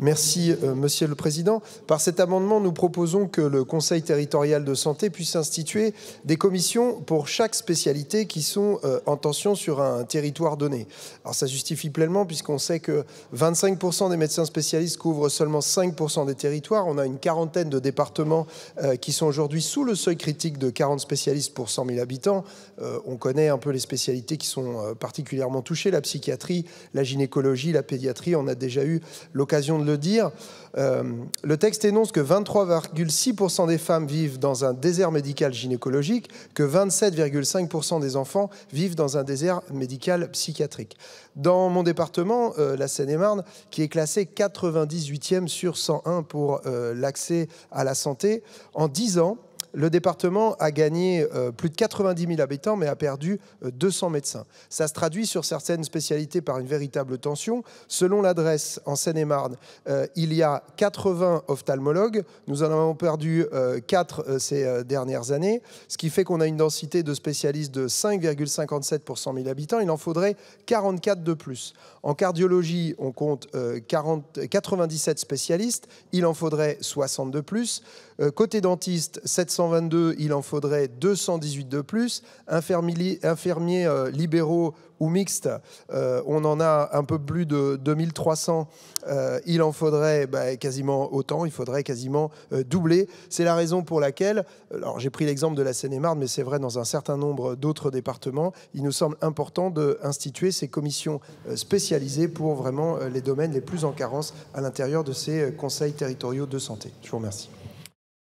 Merci, Monsieur le Président. Par cet amendement, nous proposons que le Conseil territorial de santé puisse instituer des commissions pour chaque spécialité qui sont en tension sur un territoire donné. Alors ça justifie pleinement puisqu'on sait que 25% des médecins spécialistes couvrent seulement 5% des territoires. On a une quarantaine de départements qui sont aujourd'hui sous le seuil critique de 40 spécialistes pour 100 000 habitants. On connaît un peu les spécialités qui sont particulièrement touchées, la psychiatrie, la gynécologie, la pédiatrie. On a déjà eu l'occasion de le dire. Le texte énonce que 23,6% des femmes vivent dans un désert médical gynécologique, que 27,5% des enfants vivent dans un désert médical psychiatrique. Dans mon département, la Seine-et-Marne, qui est classé 98e sur 101 pour l'accès à la santé, en 10 ans, le département a gagné plus de 90 000 habitants, mais a perdu 200 médecins. Ça se traduit sur certaines spécialités par une véritable tension. Selon l'adresse en Seine-et-Marne, il y a 80 ophtalmologues. Nous en avons perdu 4 ces dernières années, ce qui fait qu'on a une densité de spécialistes de 5,57 pour 100 000 habitants. Il en faudrait 44 de plus. En cardiologie, on compte 97 spécialistes. Il en faudrait 60 de plus. Côté dentiste, 722, il en faudrait 218 de plus. Infirmiers libéraux ou mixtes, on en a un peu plus de 2300. Il en faudrait quasiment autant, il faudrait quasiment doubler. C'est la raison pour laquelle, alors j'ai pris l'exemple de la Seine-et-Marne, mais c'est vrai dans un certain nombre d'autres départements, il nous semble important d'instituer ces commissions spécialisées pour vraiment les domaines les plus en carence à l'intérieur de ces conseils territoriaux de santé. Je vous remercie.